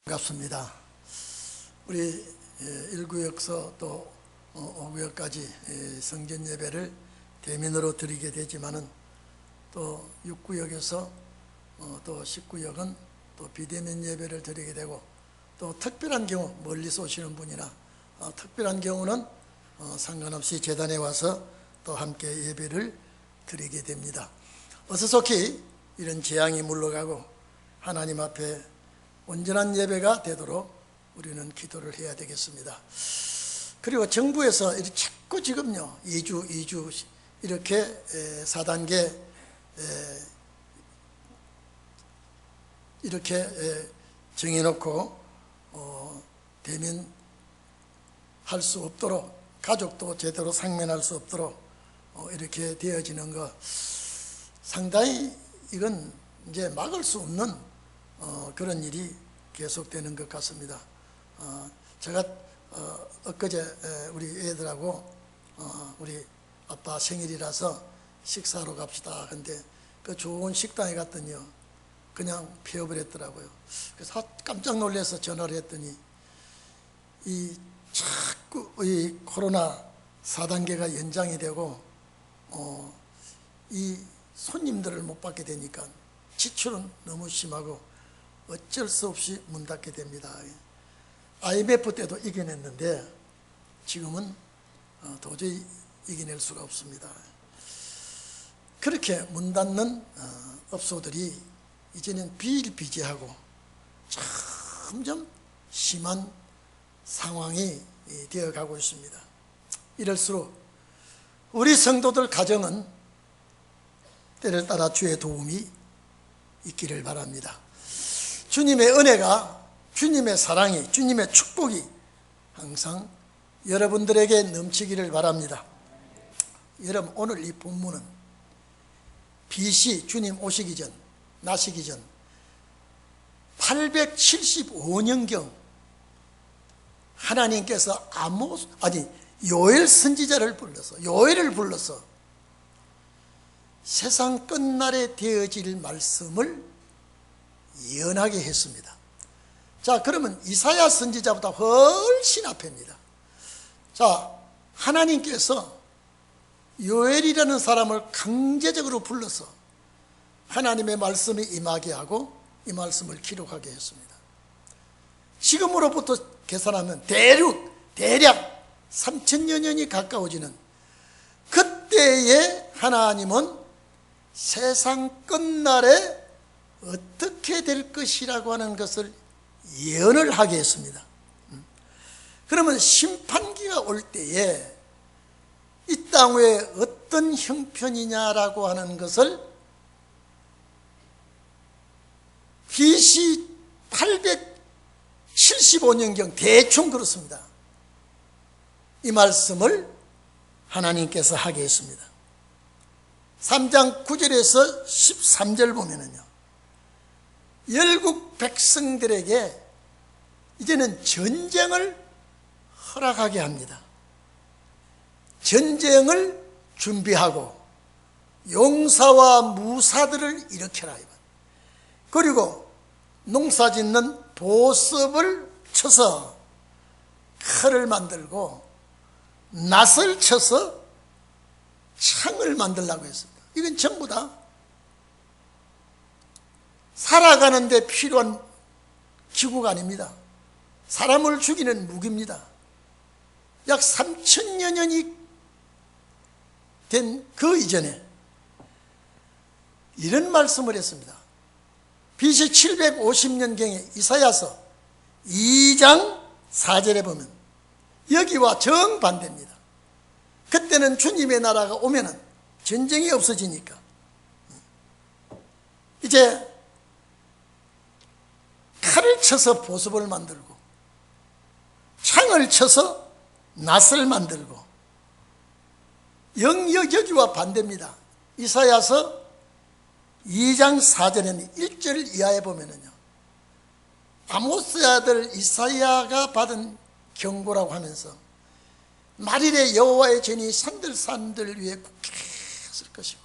반갑습니다. 우리 1구역서 또 5구역까지 성전 예배를 대면으로 드리게 되지만은 또 6구역에서 또 10구역은 또 비대면 예배를 드리게 되고, 또 특별한 경우 멀리서 오시는 분이나 특별한 경우는 상관없이 제단에 와서 또 함께 예배를 드리게 됩니다. 어서속히 이런 재앙이 물러가고 하나님 앞에 온전한 예배가 되도록 우리는 기도를 해야 되겠습니다. 그리고 정부에서 자꾸 지금요 2주 이렇게 4단계 이렇게 정해놓고 대면할 수 없도록, 가족도 제대로 상면할 수 없도록 이렇게 되어지는 것, 상당히 이건 이제 막을 수 없는 그런 일이 계속되는 것 같습니다. 제가 엊그제 우리 애들하고 우리 아빠 생일이라서 식사하러 갑시다. 근데 그 좋은 식당에 갔더니요 그냥 폐업을 그래서 깜짝 놀라서 전화를 했더니 자꾸 이 코로나 4단계가 연장이 되고 이 손님들을 못 받게 되니까 지출은 너무 심하고 어쩔 수 없이 문 닫게 됩니다. IMF 때도 이겨냈는데 지금은 도저히 이겨낼 수가 없습니다. 그렇게 문 닫는 업소들이 이제는 비일비재하고 점점 심한 상황이 되어가고 있습니다. 이럴수록 우리 성도들 가정은 때를 따라 주의 도움이 있기를 바랍니다. 주님의 은혜가, 주님의 사랑이, 주님의 축복이 항상 여러분들에게 넘치기를 바랍니다. 여러분, 오늘 이 본문은 BC 주님 오시기 전, 나시기 전 875년경 하나님께서 요엘 선지자를 불러서, 요엘을 불러서 세상 끝날에 되어질 말씀을 예언하게 했습니다. 자, 그러면 이사야 선지자보다 훨씬 앞입니다. 자, 하나님께서 요엘이라는 사람을 강제적으로 불러서 하나님의 말씀이 임하게 하고 이 말씀을 기록하게 했습니다. 지금으로부터 계산하면 대략 3000여 년이 가까워지는 그때에 하나님은 세상 끝날에 어떻게 될 것이라고 하는 것을 예언을 하게 했습니다. 그러면 심판기가 올 때에 이 땅 위에 어떤 형편이냐라고 하는 것을 BC 875년경 대충 그렇습니다. 이 말씀을 하나님께서 하게 했습니다. 3장 9절에서 13절 보면은요, 열국 백성들에게 이제는 전쟁을 허락하게 합니다. 전쟁을 준비하고 용사와 무사들을 일으켜라. 그리고 농사짓는 보습을 쳐서 칼을 만들고 낫을 쳐서 창을 만들라고 했습니다. 이건 전부 다 살아가는 데 필요한 기구가 아닙니다. 사람을 죽이는 무기입니다. 약 3000여 년이 된 그 이전에 이런 말씀을 했습니다. BC 750년경에 이사야서 2장 4절에 보면 여기와 정반대입니다. 그때는 주님의 나라가 오면은 전쟁이 없어지니까 이제 칼을 쳐서 보습을 만들고 창을 쳐서 낫을 만들고, 여기와 반대입니다. 이사야서 2장 4절에는 1절 이하에 보면은요, 아모스 아들 이사야가 받은 경고라고 하면서 말일에 여호와의 전이 산들 위에 굳게 것이고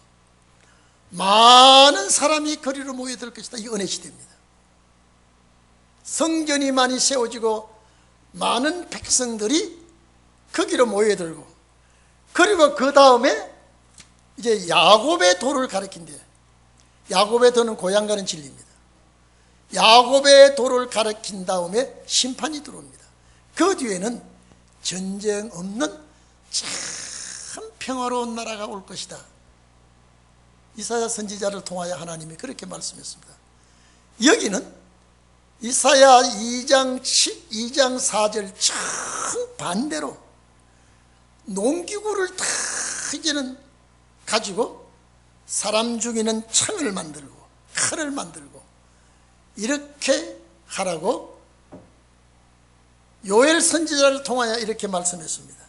많은 사람이 거리로 모여들 것이다. 이 은혜 시대입니다. 성전이 많이 세워지고 많은 백성들이 거기로 모여들고, 그리고 그 다음에 이제 야곱의 도를 가리킨대요. 야곱의 도는 고향 가는 진리입니다. 야곱의 도를 가리킨 다음에 심판이 들어옵니다. 그 뒤에는 전쟁 없는 참 평화로운 나라가 올 것이다. 이사야 선지자를 통하여 하나님이 그렇게 말씀했습니다. 여기는 이사야 2장 4절 정반대로 농기구를 다 이제는 가지고 사람 죽이는 창을 만들고 칼을 만들고 이렇게 하라고 요엘 선지자를 통하여 이렇게 말씀했습니다.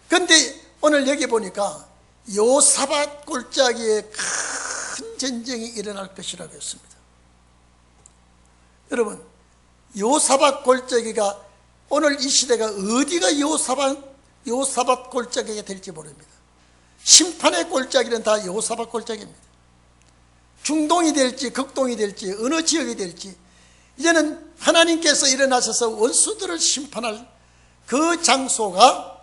그런데 오늘 여기 보니까 요사밧 골짜기에 큰 전쟁이 일어날 것이라고 했습니다. 여러분, 요사밧 골짜기가 오늘 이 시대가 어디가 요사밧 골짜기가 될지 모릅니다. 심판의 골짜기는 다 요사밧 골짜기입니다. 중동이 될지 극동이 될지 어느 지역이 될지 이제는 하나님께서 일어나셔서 원수들을 심판할 그 장소가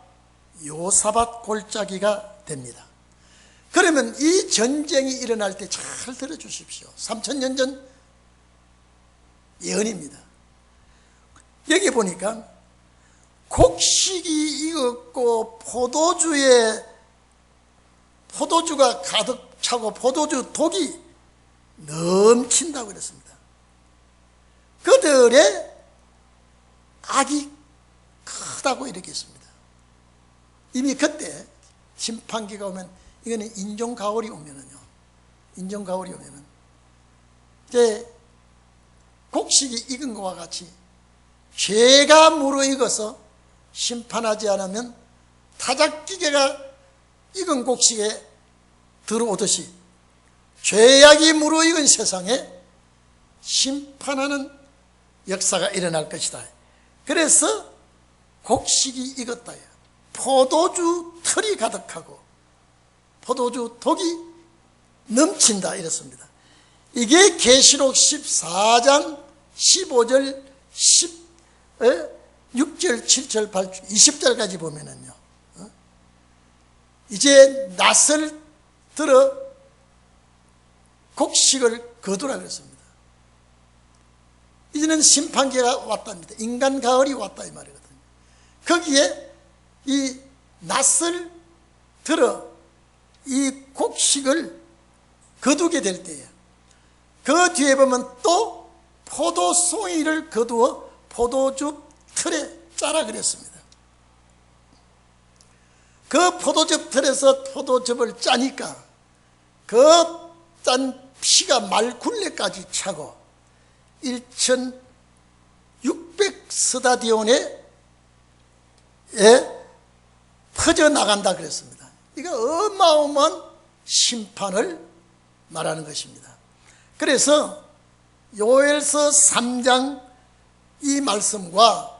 요사밧 골짜기가 됩니다. 그러면 이 전쟁이 일어날 때 잘 들어주십시오. 3000년 전 예언입니다. 여기 보니까 곡식이 익었고 포도주가 가득 차고 포도주 독이 넘친다고 그랬습니다. 그들의 악이 크다고 이렇게 했습니다. 이미 그때 심판기가 오면, 이거는 인종가을이 오면은요, 인종가을이 오면은 이제 곡식이 익은 것과 같이 죄가 무르익어서 심판하지 않으면 타작기계가 익은 곡식에 들어오듯이 죄악이 무르익은 세상에 심판하는 역사가 일어날 것이다. 그래서 곡식이 익었다. 포도주 털이 가득하고 포도주 독이 넘친다 이랬습니다. 이게 계시록 14장 15절 6절 7절 8절 20절까지 보면은요, 이제 낯을 들어 곡식을 거두라 그랬습니다. 이제는 심판기가 왔답니다. 인간 가을이 왔다 이 말이거든요. 거기에 이 낯을 들어 이 곡식을 거두게 될 때에 그 뒤에 보면 또 포도송이를 거두어 포도주 틀에 짜라 그랬습니다. 그 포도즙 틀에서 포도즙을 짜니까 그 짠 피가 말굴레까지 차고 1600스타디온에 퍼져나간다 그랬습니다. 이거 어마어마한 심판을 말하는 것입니다. 그래서 요엘서 3장 이 말씀과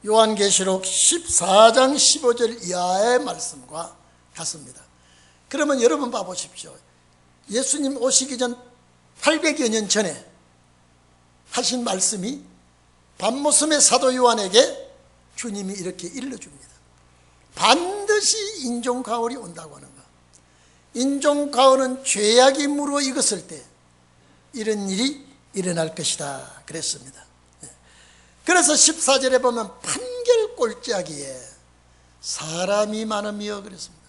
요한계시록 14장 15절 이하의 말씀과 같습니다. 그러면 여러분 봐보십시오. 예수님 오시기 전 800여 년 전에 하신 말씀이 밤모섬의 사도 요한에게 주님이 이렇게 일러줍니다. 반드시 인종가을이 온다고 하는 것. 인종가을은 죄악이 무르익었을 때 이런 일이 일어날 것이다 그랬습니다. 그래서 14절에 보면 판결골짜기에 사람이 많으며 그랬습니다.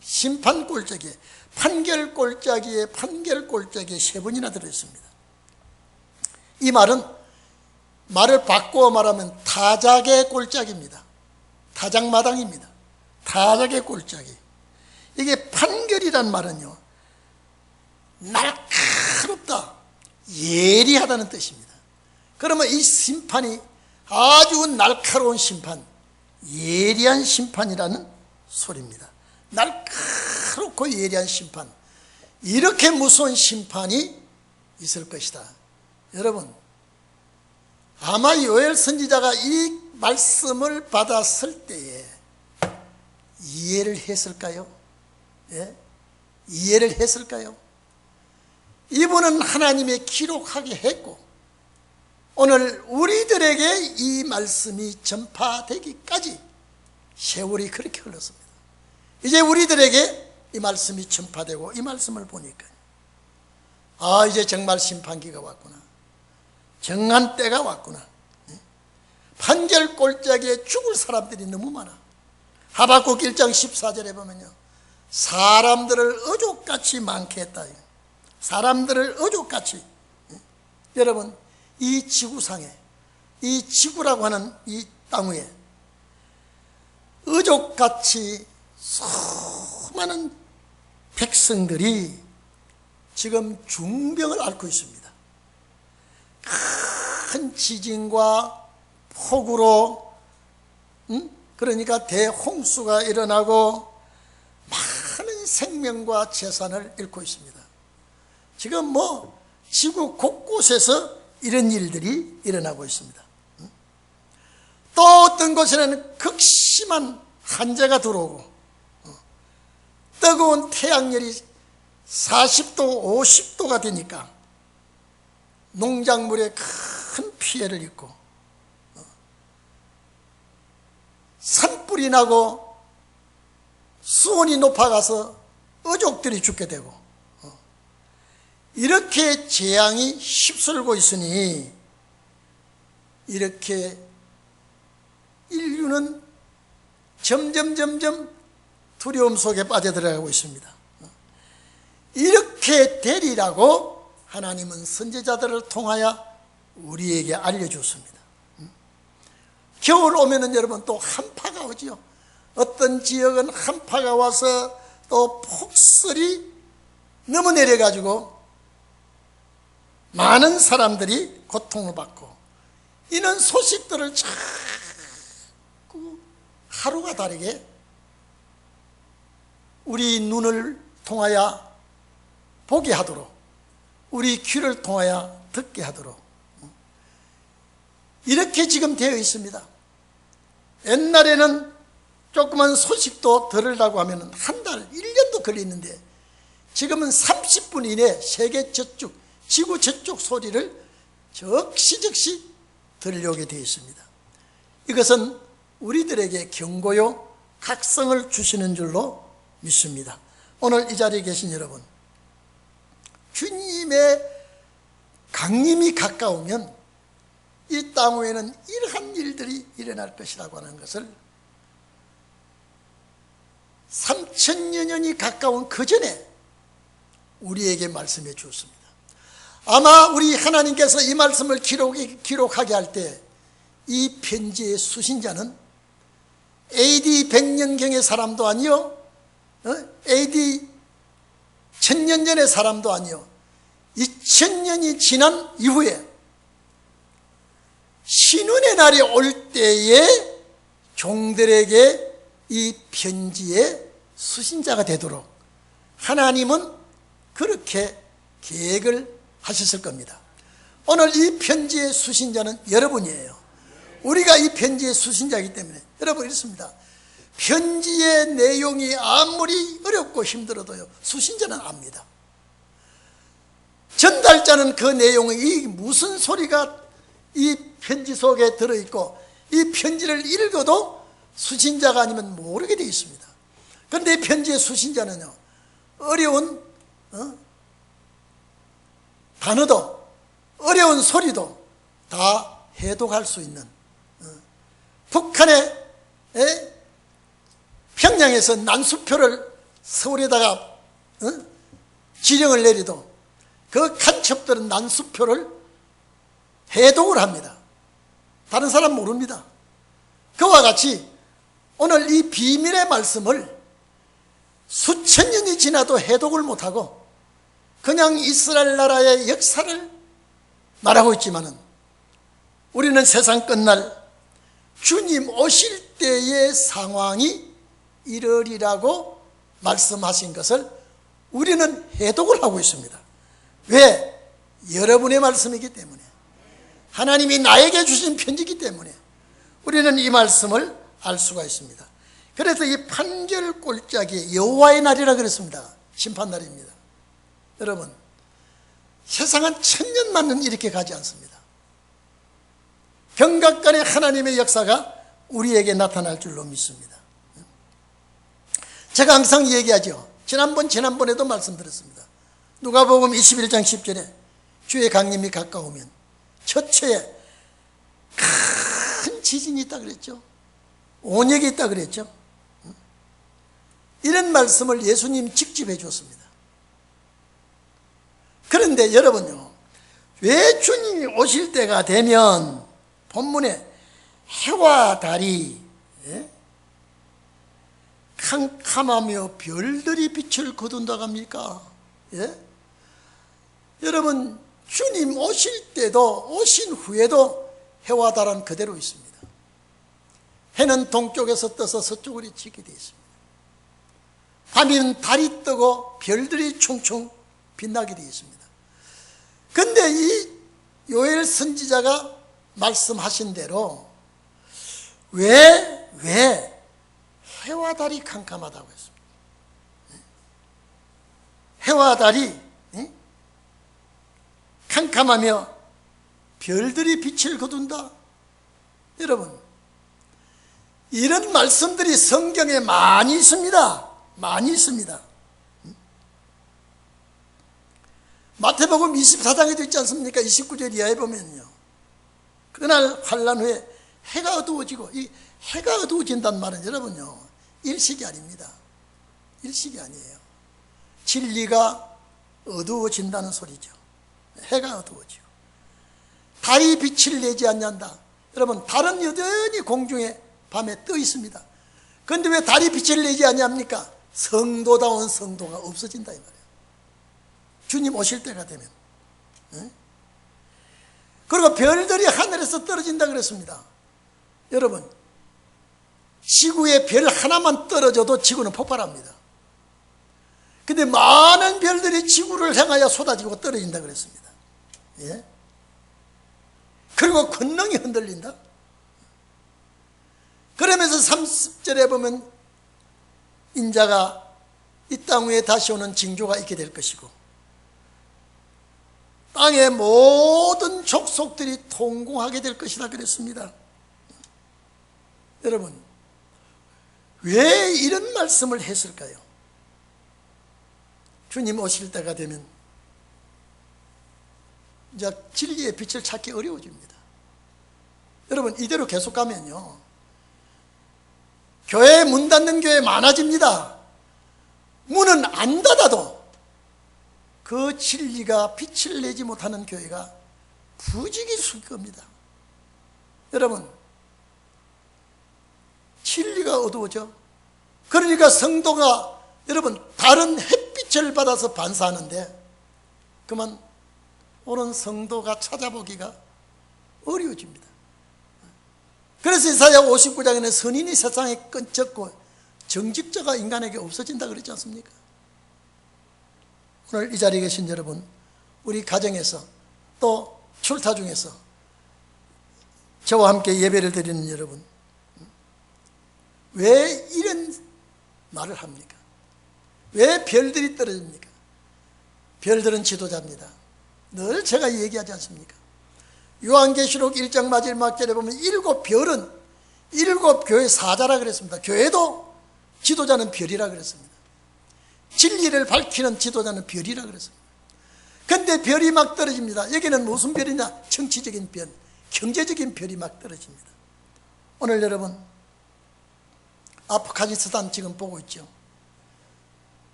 심판골짜기에 판결골짜기에 세 번이나 들어있습니다. 이 말은 말을 바꾸어 말하면 타작의 골짜기입니다. 타작마당입니다. 타작의 골짜기. 이게 판결이란 말은요, 날카롭다, 예리하다는 뜻입니다. 그러면 이 심판이 아주 날카로운 심판, 예리한 심판이라는 소리입니다. 날카롭고 예리한 심판, 이렇게 무서운 심판이 있을 것이다. 여러분, 아마 요엘 선지자가 이 말씀을 받았을 때에 이해를 했을까요? 예? 이해를 했을까요? 이분은 하나님의 기록하게 했고 오늘 우리들에게 이 말씀이 전파되기까지 세월이 그렇게 흘렀습니다. 이제 우리들에게 이 말씀이 전파되고 이 말씀을 보니까 이제 정말 심판기가 왔구나. 정한 때가 왔구나. 판결 골짜기에 죽을 사람들이 너무 많아. 하박국 1장 14절에 보면요, 사람들을 어족같이 많게 했다. 사람들을 어족같이. 여러분, 이 지구상에, 이 지구라고 하는 이 땅 위에 어족같이 수많은 백성들이 지금 중병을 앓고 있습니다. 큰 지진과 폭우로, 그러니까 대홍수가 일어나고 많은 생명과 재산을 잃고 있습니다. 지금 지구 곳곳에서 이런 일들이 일어나고 있습니다. 또 어떤 곳에는 극심한 한재가 들어오고 뜨거운 태양열이 40도, 50도가 되니까 농작물에 큰 피해를 입고 산불이 나고 수온이 높아가서 어족들이 죽게 되고 이렇게 재앙이 휩쓸고 있으니 이렇게 인류는 점점 두려움 속에 빠져들어가고 있습니다. 이렇게 되리라고 하나님은 선지자들을 통하여 우리에게 알려주었습니다. 겨울 오면은 여러분 또 한파가 오지요. 어떤 지역은 한파가 와서 또 폭설이 너무 내려가지고 많은 사람들이 고통을 받고, 이런 소식들을 자꾸 하루가 다르게 우리 눈을 통하여 보게 하도록, 우리 귀를 통하여 듣게 하도록 이렇게 지금 되어 있습니다. 옛날에는 조그만 소식도 들으려고 하면 한 달, 1년도 걸리는데 지금은 30분 이내 세계 저쪽, 지구 저쪽 소리를 적시적시 들려오게 되어 있습니다. 이것은 우리들에게 경고요, 각성을 주시는 줄로 믿습니다. 오늘 이 자리에 계신 여러분, 주님의 강림이 가까우면 이 땅 위에는 이러한 일들이 일어날 것이라고 하는 것을 3000여 년이 가까운 그 전에 우리에게 말씀해 주었습니다. 아마 우리 하나님께서 이 말씀을 기록하게 할 때 이 편지의 수신자는 AD 100년경의 사람도 아니요, AD 1000년 전의 사람도 아니요, 2000년이 지난 이후에 신운의 날이 올 때에 종들에게 이 편지의 수신자가 되도록 하나님은 그렇게 계획을 하셨을 겁니다. 오늘 이 편지의 수신자는 여러분이에요. 우리가 이 편지의 수신자이기 때문에 여러분 이렇습니다. 편지의 내용이 아무리 어렵고 힘들어도요, 수신자는 압니다. 전달자는 그 내용이 무슨 소리가 이 편지 속에 들어있고 이 편지를 읽어도 수신자가 아니면 모르게 되어 있습니다. 그런데 이 편지의 수신자는요, 어려운 단어도 어려운 소리도 다 해독할 수 있는, 북한의 평양에서 난수표를 서울에다가 지령을 내리도 그 간첩들은 난수표를 해독을 합니다. 다른 사람 모릅니다. 그와 같이 오늘 이 비밀의 말씀을 수천 년이 지나도 해독을 못하고 그냥 이스라엘 나라의 역사를 말하고 있지만은, 우리는 세상 끝날 주님 오실 때의 상황이 이러리라고 말씀하신 것을 우리는 해독을 하고 있습니다. 왜? 여러분의 말씀이기 때문에, 하나님이 나에게 주신 편지이기 때문에 우리는 이 말씀을 알 수가 있습니다. 그래서 이 판결 골짜기 여호와의 날이라 그랬습니다. 심판날입니다. 여러분, 세상은 1000년만은 이렇게 가지 않습니다. 경각간의 하나님의 역사가 우리에게 나타날 줄로 믿습니다. 제가 항상 얘기하죠. 지난번에도 말씀드렸습니다. 누가복음 21장 10절에 주의 강림이 가까우면 처처에 큰 지진이 있다 그랬죠. 온역이 있다 그랬죠. 이런 말씀을 예수님 직접 해주었습니다. 그런데 여러분요, 왜 주님이 오실 때가 되면 본문에 해와 달이 캄캄하며 별들이 빛을 거둔다고 합니까? 여러분, 주님 오실 때도 오신 후에도 해와 달은 그대로 있습니다. 해는 동쪽에서 떠서 서쪽으로 지게 되어 있습니다. 밤이면 달이 뜨고 별들이 충충 빛나게 되어 있습니다. 그런데 이 요엘 선지자가 말씀하신 대로 왜 해와 달이 캄캄하다고 했습니다. 해와 달이 캄캄하며 별들이 빛을 거둔다. 여러분, 이런 말씀들이 성경에 많이 있습니다. 많이 있습니다. 마태복음 24장에도 있지 않습니까? 29절 이하에 보면요, 그날 환란 후에 해가 어두워지고, 이 해가 어두워진다는 말은 여러분요, 일식이 아닙니다. 일식이 아니에요. 진리가 어두워진다는 소리죠. 해가 어두워지고 달이 빛을 내지 않는다. 여러분, 달은 여전히 공중에 밤에 떠 있습니다. 그런데 왜 달이 빛을 내지 않냐합니까? 성도다운 성도가 없어진다 이 말이에요. 주님 오실 때가 되면. 그리고 별들이 하늘에서 떨어진다 그랬습니다. 여러분, 지구에 별 하나만 떨어져도 지구는 폭발합니다. 근데 많은 별들이 지구를 향하여 쏟아지고 떨어진다 그랬습니다. 그리고 권능이 흔들린다. 그러면서 30절에 보면 인자가 이 땅 위에 다시 오는 징조가 있게 될 것이고 땅의 모든 족속들이 통공하게 될 것이다 그랬습니다. 여러분, 왜 이런 말씀을 했을까요? 주님 오실 때가 되면 이제 진리의 빛을 찾기 어려워집니다. 여러분, 이대로 계속 가면요, 교회 문 닫는 교회 많아집니다. 문은 안 닫아도 그 진리가 빛을 내지 못하는 교회가 부지기수일 겁니다. 여러분, 진리가 어두워져. 그러니까 성도가 여러분 다른 햇빛을 받아서 반사하는데 그만 오는 성도가 찾아보기가 어려워집니다. 그래서 이사야 59장에는 선인이 세상에 끊쳤고 정직자가 인간에게 없어진다 그랬지 않습니까? 오늘 이 자리에 계신 여러분, 우리 가정에서 또 출타 중에서 저와 함께 예배를 드리는 여러분, 왜 이런 말을 합니까? 왜 별들이 떨어집니까? 별들은 지도자입니다. 늘 제가 얘기하지 않습니까? 요한계시록 1장 마지막 절에 보면 7별은 7교회 사자라 그랬습니다. 교회도 지도자는 별이라 그랬습니다. 진리를 밝히는 지도자는 별이라 그랬습니다. 그런데 별이 막 떨어집니다. 여기는 무슨 별이냐? 정치적인 별, 경제적인 별이 막 떨어집니다. 오늘 여러분, 아프가니스탄 지금 보고 있죠.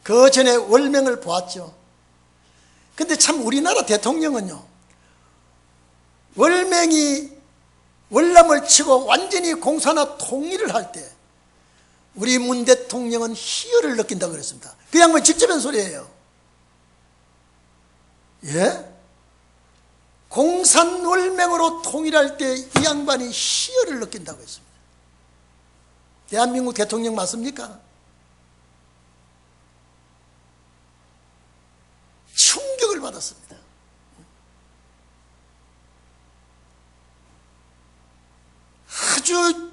그 전에 월명을 보았죠. 근데 참 우리나라 대통령은요, 월명이 월남을 치고 완전히 공산화 통일을 할 때 우리 문 대통령은 희열을 느낀다고 그랬습니다. 그 양반이 직접 한 소리예요. 공산월맹으로 통일할 때 이 양반이 희열을 느낀다고 했습니다. 대한민국 대통령 맞습니까? 충격을 받았습니다. 아주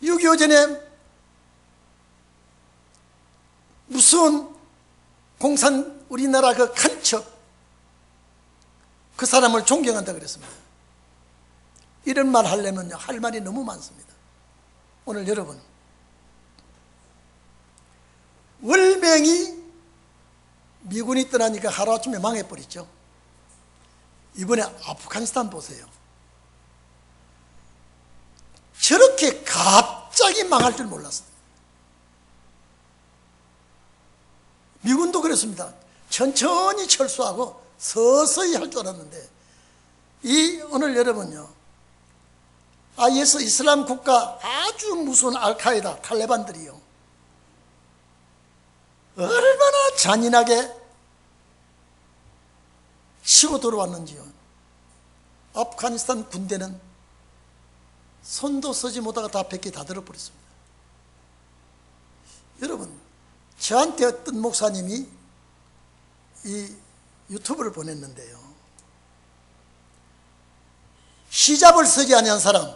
6.25 전에 무서운 우리나라 그 간첩, 그 사람을 존경한다 그랬습니다. 이런 말 하려면 할 말이 너무 많습니다. 오늘 여러분, 월병이 미군이 떠나니까 하루아침에 망해버리죠. 이번에 아프가니스탄 보세요. 저렇게 갑자기 망할 줄 몰랐어요. 미군도 그랬습니다. 천천히 철수하고 서서히 할 줄 알았는데, 오늘 여러분요, IS 이슬람 국가 아주 무서운 알카에다 탈레반들이요, 얼마나 잔인하게 치고 들어왔는지요. 아프가니스탄 군대는 손도 쓰지 못하고 다 뺏기 다 들어버렸습니다. 여러분, 저한테 어떤 목사님이 이 유튜브를 보냈는데요, 히잡을 쓰지 아니한 사람,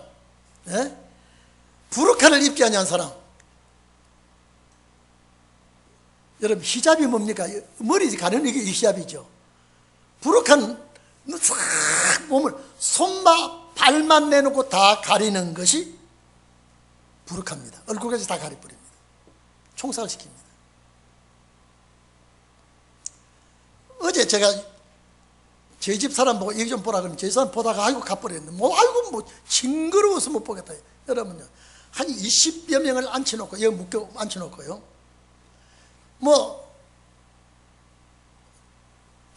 부르카를 입지 아니한 사람, 여러분 히잡이 뭡니까? 머리 가리는 게 히잡이죠. 부르카는 싹 몸을 손만 발만 내놓고 다 가리는 것이 부르카입니다. 얼굴까지 다 가려버립니다. 총살시킵니다. 어제 제가 저희 집 사람 보고 이거 좀 보라 그러면 저희 사람 보다가 아이고 가버렸는데, 아이고 징그러워서 못 보겠다. 여러분요, 한 20여 명을 앉혀놓고 여기 묶여 앉혀놓고요,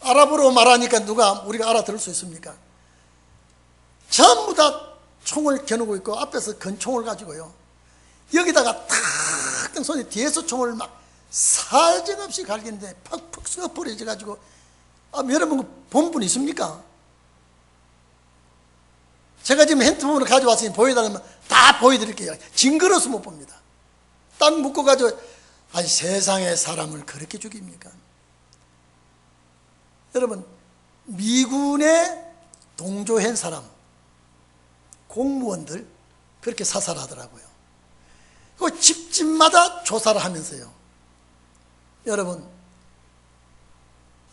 아랍어로 말하니까 우리가 알아들을 수 있습니까? 전부 다 총을 겨누고 있고 앞에서 건총을 가지고요, 여기다가 탁 뜬 손이 뒤에서 총을 막 사정없이 갈기는데 팍팍 쏘아 버려져 가지고, 여러분 본 분 있습니까? 제가 지금 핸드폰으로 가져왔으니 보여달라면 다 보여드릴게요. 징그러워서 못 봅니다. 딱 묶어가지고, 아니 세상에 사람을 그렇게 죽입니까? 여러분, 미군에 동조한 사람, 공무원들 그렇게 사살하더라고요. 그 집집마다 조사를 하면서요, 여러분,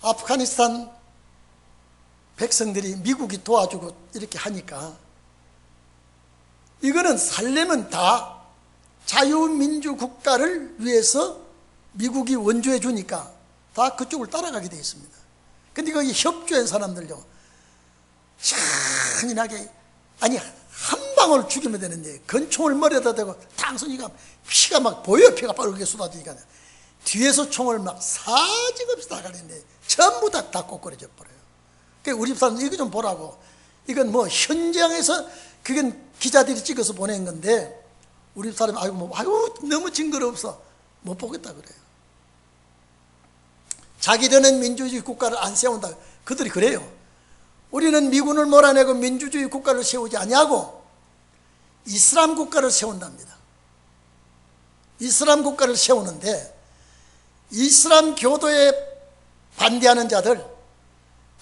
아프가니스탄 백성들이 미국이 도와주고 이렇게 하니까, 이거는 살려면 다 자유민주 국가를 위해서 미국이 원조해 주니까 다 그쪽을 따라가게 되어 있습니다. 근데 거기 협조한 사람들요, 잔인하게, 아니 한 방울 죽이면 되는데 건총을 머리에다 대고 탕순이가 피가 막 보여, 피가 빠르게 쏟아지니까 뒤에서 총을 막 사정없이 다 가리는데 전부 다 꼬꾸라져 버려요. 그러니까 우리 사람들 이거 좀 보라고, 이건 현장에서 그건 기자들이 찍어서 보낸 건데, 우리 사람이 아이고 너무 징그러워서 못 보겠다 그래요. 자기들은 민주주의 국가를 안 세운다, 그들이 그래요. 우리는 미군을 몰아내고 민주주의 국가를 세우지 아니하고 이슬람 국가를 세운답니다. 이슬람 국가를 세우는데, 이슬람 교도에 반대하는 자들,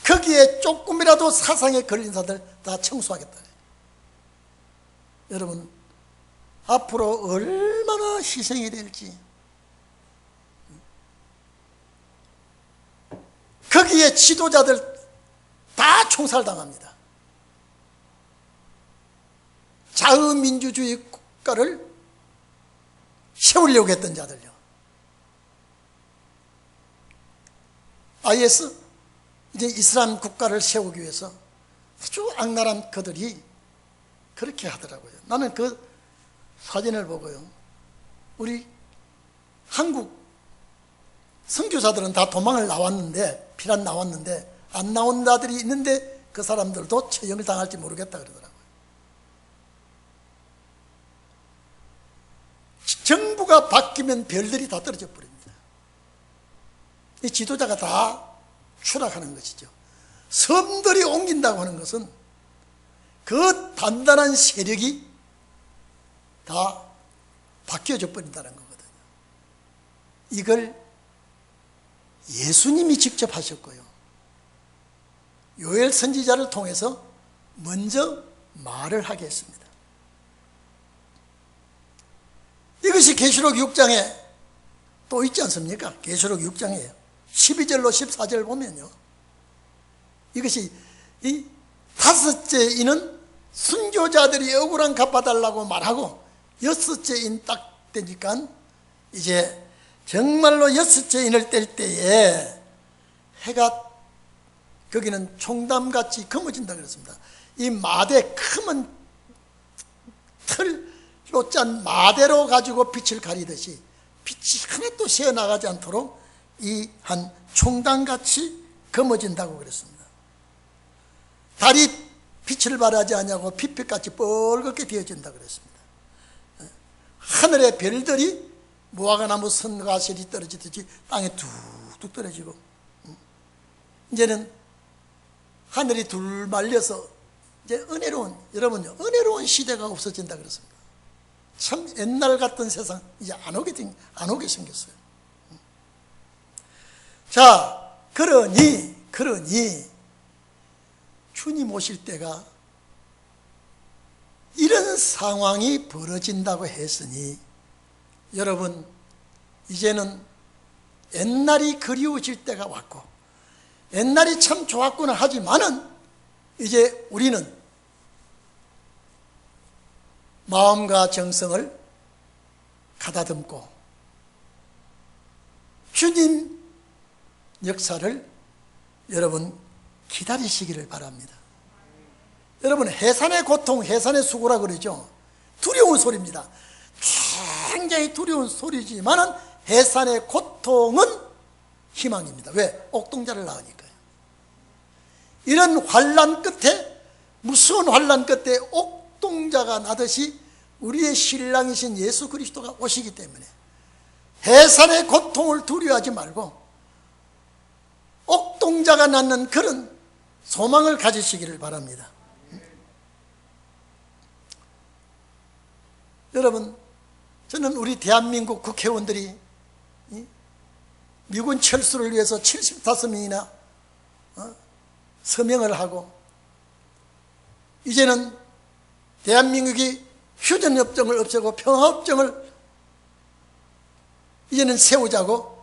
거기에 조금이라도 사상에 걸린 자들 다 청소하겠다. 여러분, 앞으로 얼마나 희생이 될지, 거기에 지도자들 다 총살당합니다. 자유민주주의 국가를 세우려고 했던 자들요, IS, 이제 이슬람 국가를 세우기 위해서 아주 악랄한 그들이 그렇게 하더라고요. 나는 그 사진을 보고요, 우리 한국 선교사들은 다 도망을 나왔는데, 피난 나왔는데, 안 나온 자들이 있는데 그 사람들도 처형을 당할지 모르겠다 그러더라고요. 정부가 바뀌면 별들이 다 떨어져 버립니다. 이 지도자가 다 추락하는 것이죠. 섬들이 옮긴다고 하는 것은 그 단단한 세력이 다 바뀌어져 버린다는 거거든요. 이걸 예수님이 직접 하셨고요, 요엘 선지자를 통해서 먼저 말을 하게 했습니다. 이것이 계시록 6장에 또 있지 않습니까? 계시록 6장이에요. 12절로 14절 보면요, 이것이 이 다섯째 이는 순교자들이 억울한 갚아달라고 말하고 여섯째인 딱 되니까 이제 정말로 여섯째인을 뗄 때에 해가 거기는 총담같이 검어진다 그랬습니다. 이 마대, 크면 틀로 짠 마대로 가지고 빛을 가리듯이 빛이 하나도 새어나가지 않도록 이 한 총담같이 검어진다고 그랬습니다. 달이 빛을 발하지 않냐고 핏빛같이 뻘겋게 되어진다 그랬습니다. 하늘의 별들이 무화과나무 선과실이 떨어지듯이 땅에 툭툭 떨어지고, 이제는 하늘이 둘 말려서 이제 은혜로운, 여러분요, 은혜로운 시대가 없어진다 그랬습니다. 참 옛날 같던 세상 이제 안 오게 생겼어요. 자, 그러니 주님 오실 때가 이런 상황이 벌어진다고 했으니 여러분, 이제는 옛날이 그리워질 때가 왔고 옛날이 참 좋았구나 하지만은 이제 우리는 마음과 정성을 가다듬고 주님 역사를 여러분 기다리시기를 바랍니다. 여러분, 해산의 고통, 해산의 수고라 그러죠. 두려운 소리입니다. 굉장히 두려운 소리지만은 해산의 고통은 희망입니다. 왜? 옥동자를 낳으니까요. 이런 환난 끝에, 무서운 환난 끝에 옥동자가 나듯이 우리의 신랑이신 예수 그리스도가 오시기 때문에 해산의 고통을 두려워하지 말고 옥동자가 낳는 그런 소망을 가지시기를 바랍니다. 여러분, 저는 우리 대한민국 국회의원들이 미군 철수를 위해서 75명이나 서명을 하고 이제는 대한민국이 휴전협정을 없애고 평화협정을 이제는 세우자고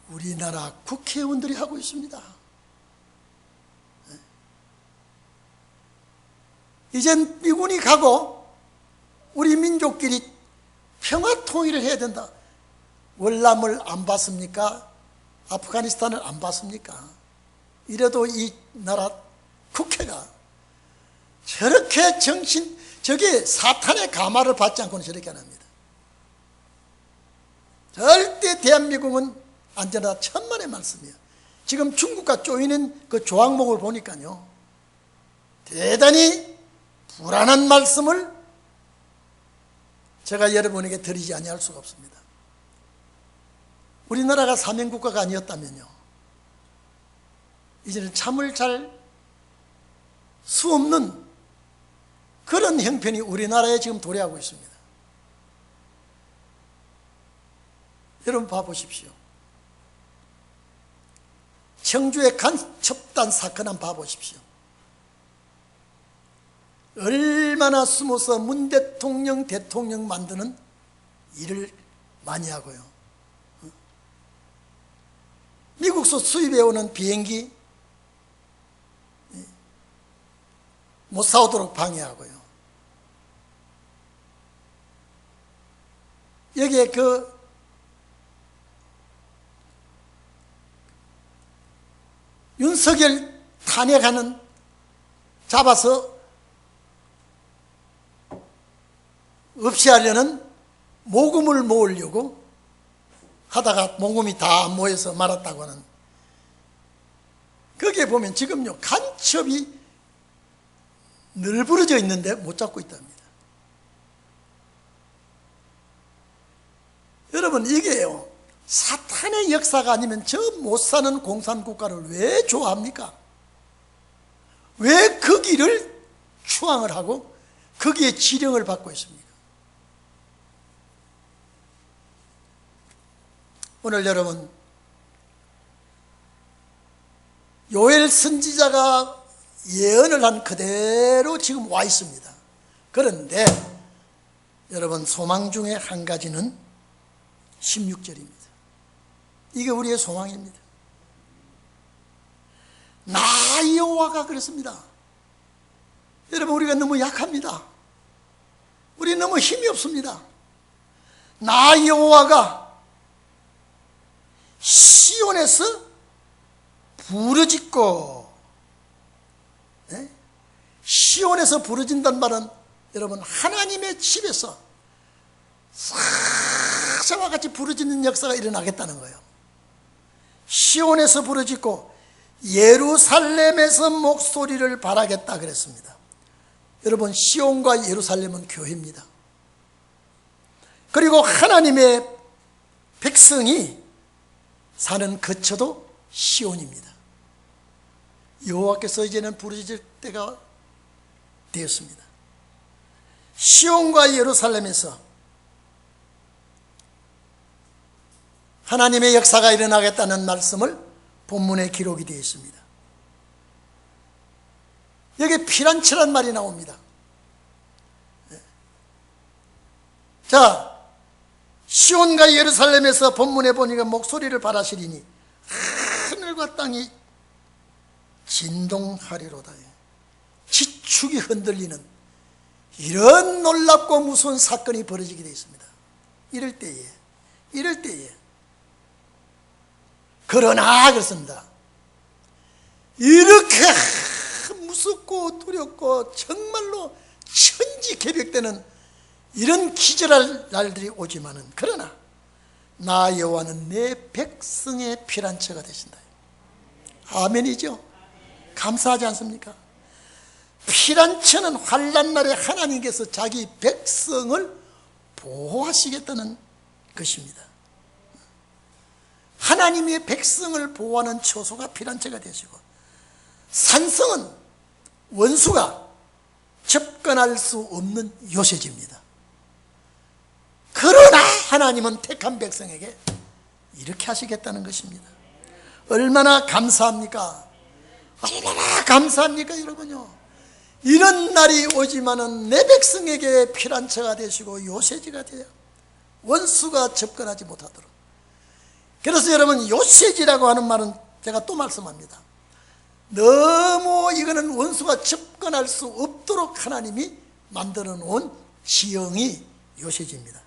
우리나라 국회의원들이 하고 있습니다. 이젠 미군이 가고 우리 민족끼리 평화 통일을 해야 된다. 월남을 안 봤습니까? 아프가니스탄을 안 봤습니까? 이래도 이 나라 국회가 저렇게 저게 사탄의 가마를 받지 않고는 저렇게 안 합니다. 절대 대한민국은 안전하다, 천만의 말씀이에요. 지금 중국과 쪼이는 그 조항목을 보니까요, 대단히 불안한 말씀을 제가 여러분에게 드리지 아니할 수가 없습니다. 우리나라가 사명국가가 아니었다면요, 이제는 잠을 잘 수 없는 그런 형편이 우리나라에 지금 도래하고 있습니다. 여러분 봐보십시오. 청주의 간첩단 사건 한번 봐보십시오. 얼마나 숨어서 문 대통령 만드는 일을 많이 하고요. 미국서 수입해오는 비행기 못 사오도록 방해하고요. 여기에 윤석열 탄핵하는 잡아서 없이 하려는 모금을 모으려고 하다가 모금이 다 모여서 말았다고 하는, 거기에 보면 지금요 간첩이 늘부러져 있는데 못 잡고 있답니다. 여러분, 이게요 사탄의 역사가 아니면 저 못 사는 공산국가를 왜 좋아합니까? 왜 그 길을 추앙을 하고 거기에 지령을 받고 있습니까? 오늘 여러분, 요엘 선지자가 예언을 한 그대로 지금 와 있습니다. 그런데 여러분, 소망 중에 한 가지는 16절입니다. 이게 우리의 소망입니다. 나 여호와가 그랬습니다. 여러분, 우리가 너무 약합니다. 우리 너무 힘이 없습니다. 나 여호와가 시온에서 부르짖고, 네? 시온에서 부르짖는다는 말은 여러분, 하나님의 집에서 사자와 같이 부르짖는 역사가 일어나겠다는 거예요. 시온에서 부르짖고 예루살렘에서 목소리를 발하겠다 그랬습니다. 여러분, 시온과 예루살렘은 교회입니다. 그리고 하나님의 백성이 사는 거처도 시온입니다. 여호와께서 이제는 부르짖을 때가 되었습니다. 시온과 예루살렘에서 하나님의 역사가 일어나겠다는 말씀을 본문에 기록이 되어 있습니다. 여기 피란치란 말이 나옵니다. 자, 시온과 예루살렘에서 본문에 보니까 목소리를 발하시리니 하늘과 땅이 진동하리로다. 지축이 흔들리는 이런 놀랍고 무서운 사건이 벌어지게 되어 있습니다. 이럴 때에 그러나 그렇습니다. 이렇게 무섭고 두렵고 정말로 천지개벽되는 이런 기절할 날들이 오지만은, 그러나 나 여호와는 내 백성의 피난처가 되신다. 아멘이죠. 감사하지 않습니까? 피난처는 환난 날에 하나님께서 자기 백성을 보호하시겠다는 것입니다. 하나님의 백성을 보호하는 처소가 피난처가 되시고, 산성은 원수가 접근할 수 없는 요새지입니다. 그러나 하나님은 택한 백성에게 이렇게 하시겠다는 것입니다. 얼마나 감사합니까? 얼마나 감사합니까, 여러분요. 이런 날이 오지만은 내 백성에게 피난처가 되시고 요새지가 되어 원수가 접근하지 못하도록. 그래서 여러분, 요새지라고 하는 말은 제가 또 말씀합니다. 너무 이거는 원수가 접근할 수 없도록 하나님이 만들어 놓은 지형이 요새지입니다.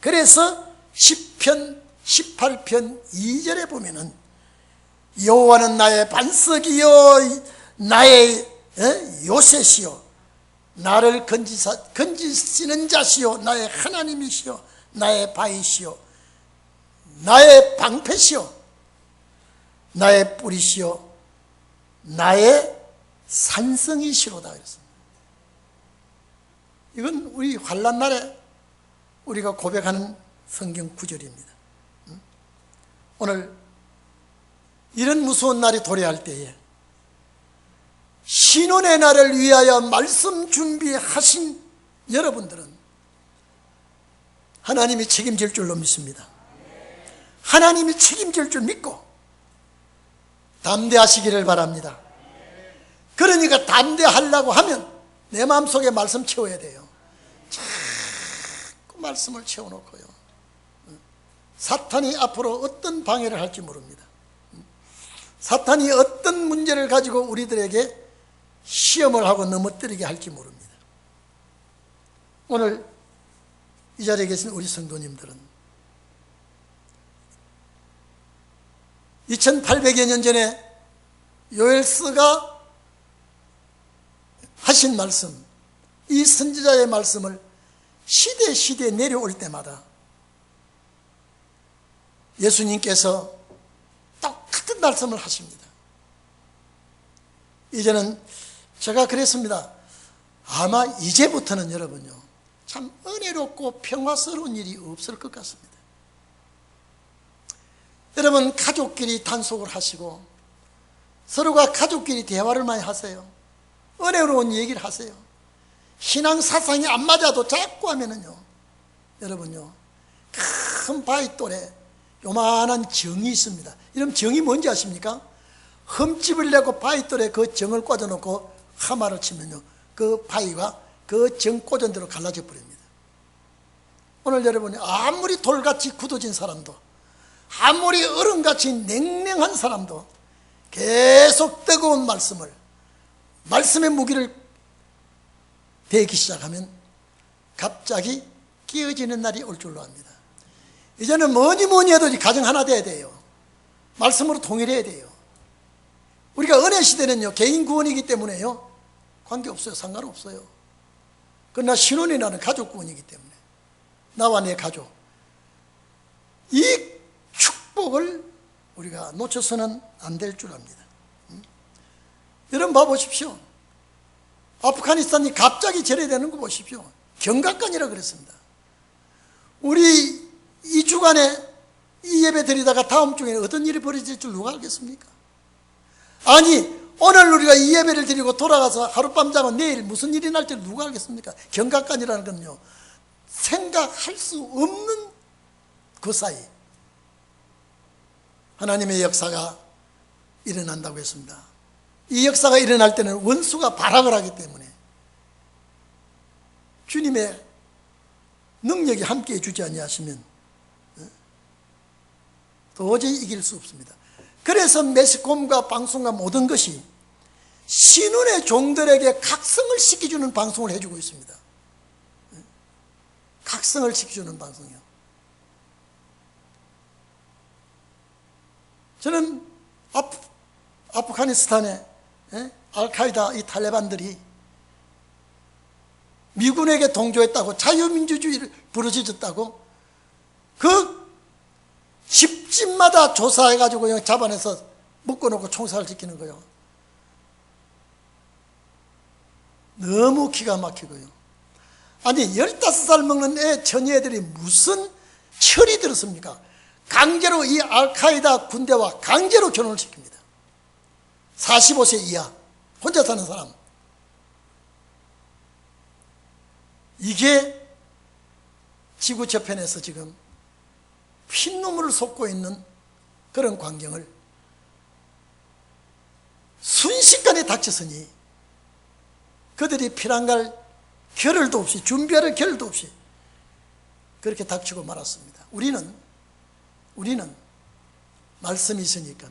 그래서 시편 18편 2절에 보면은 여호와는 나의 반석이요 나의 요새시요 나를 건지시는 자시요 나의 하나님이시요 나의 바위시요 나의 방패시요 나의 뿌리시요 나의 산성이시로다 그랬습니다. 이건 우리 환난 날에 우리가 고백하는 성경 구절입니다. 오늘 이런 무서운 날이 도래할 때에 신혼의 날을 위하여 말씀 준비하신 여러분들은 하나님이 책임질 줄로 믿습니다. 하나님이 책임질 줄 믿고 담대하시기를 바랍니다. 그러니까 담대하려고 하면 내 마음속에 말씀 채워야 돼요. 자꾸 말씀을 채워놓고요. 사탄이 앞으로 어떤 방해를 할지 모릅니다. 사탄이 어떤 문제를 가지고 우리들에게 시험을 하고 넘어뜨리게 할지 모릅니다. 오늘 이 자리에 계신 우리 성도님들은 2800여 년 전에 요엘서가 하신 말씀, 이 선지자의 말씀을 시대에 내려올 때마다 예수님께서 똑같은 말씀을 하십니다. 이제는 제가 그랬습니다. 아마 이제부터는 여러분요, 참 은혜롭고 평화스러운 일이 없을 것 같습니다. 여러분, 가족끼리 단속을 하시고 서로가 가족끼리 대화를 많이 하세요. 은혜로운 얘기를 하세요. 신앙 사상이 안 맞아도 자꾸 하면은요, 여러분요, 큰 바위돌에 요만한 정이 있습니다. 이런 정이 뭔지 아십니까? 흠집을 내고 바위돌에 그 정을 꽂아놓고 하마를 치면요, 그 바위가 그 정 꽂은 대로 갈라져 버립니다. 오늘 여러분이 아무리 돌같이 굳어진 사람도, 아무리 얼음같이 냉랭한 사람도 계속 뜨거운 말씀의 무기를 되기 시작하면 갑자기 깨어지는 날이 올 줄로 압니다. 이제는 뭐니 해도 가정 하나 돼야 돼요. 말씀으로 통일해야 돼요. 우리가 은혜 시대는요, 개인 구원이기 때문에요, 관계없어요. 상관없어요. 그러나 신혼이라는 가족 구원이기 때문에 나와 내 가족, 이 축복을 우리가 놓쳐서는 안 될 줄 압니다. 여러분 봐보십시오. 아프가니스탄이 갑자기 절해되는 거 보십시오. 경각간이라 그랬습니다. 우리 2주간에 이 예배 드리다가 다음 주에 어떤 일이 벌어질 줄 누가 알겠습니까? 아니, 오늘 우리가 이 예배를 드리고 돌아가서 하룻밤 자고 내일 무슨 일이 날지 누가 알겠습니까? 경각간이라는 건요, 생각할 수 없는 그 사이 하나님의 역사가 일어난다고 했습니다. 이 역사가 일어날 때는 원수가 발악을 하기 때문에 주님의 능력이 함께해 주지 아니하시면 도저히 이길 수 없습니다. 그래서 매스컴과 방송과 모든 것이 신혼의 종들에게 각성을 시켜주는 방송을 해주고 있습니다. 각성을 시켜주는 방송이요. 저는 아프가니스탄의 알카이다 이 탈레반들이 미군에게 동조했다고, 자유민주주의를 부르짖었다고, 그 집집마다 조사해가지고 잡아내서 묶어놓고 총살을 지키는 거예요. 너무 기가 막히고요. 아니, 15살 먹는 애 처녀애들이 무슨 철이 들었습니까? 강제로 이 알카이다 군대와 강제로 결혼을 시킵니다. 45세 이하 혼자 사는 사람. 이게 지구 저편에서 지금 핏눈물을 쏟고 있는 그런 광경을 순식간에 닥쳤으니 그들이 피난갈 겨를도 없이, 준비할 겨를도 없이 그렇게 닥치고 말았습니다. 우리는 말씀이 있으니까,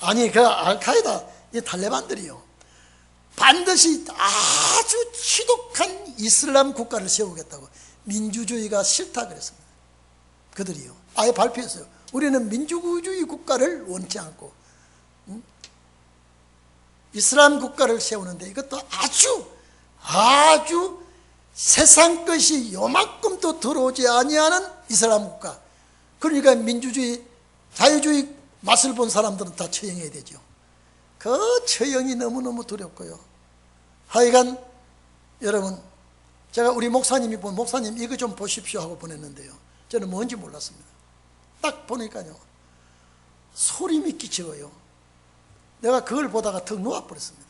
아니 그 알카이다 이 탈레반들이요, 반드시 아주 지독한 이슬람 국가를 세우겠다고, 민주주의가 싫다 그랬습니다. 그들이요 아예 발표했어요. 우리는 민주주의 국가를 원치 않고 이슬람 국가를 세우는데, 이것도 아주 세상 것이 요만큼도 들어오지 아니하는 이슬람 국가. 그러니까 민주주의, 자유주의 맛을 본 사람들은 다 처형해야 되죠. 그 처형이 너무너무 두렵고요. 하여간 여러분, 제가 우리 목사님이 목사님 이거 좀 보십시오 하고 보냈는데요, 저는 뭔지 몰랐습니다. 딱 보니까요, 소름이 끼쳐요. 내가 그걸 보다가 턱 놓아버렸습니다.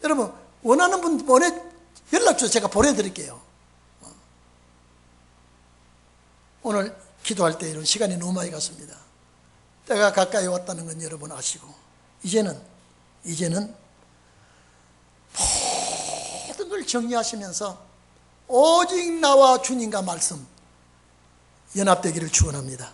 여러분, 원하는 분 연락 주세요. 제가 보내드릴게요. 오늘 기도할 때 이런 시간이 너무 많이 갔습니다. 때가 가까이 왔다는 건 여러분 아시고, 이제는 모든 걸 정리하시면서 오직 나와 주님과 말씀 연합되기를 축원합니다.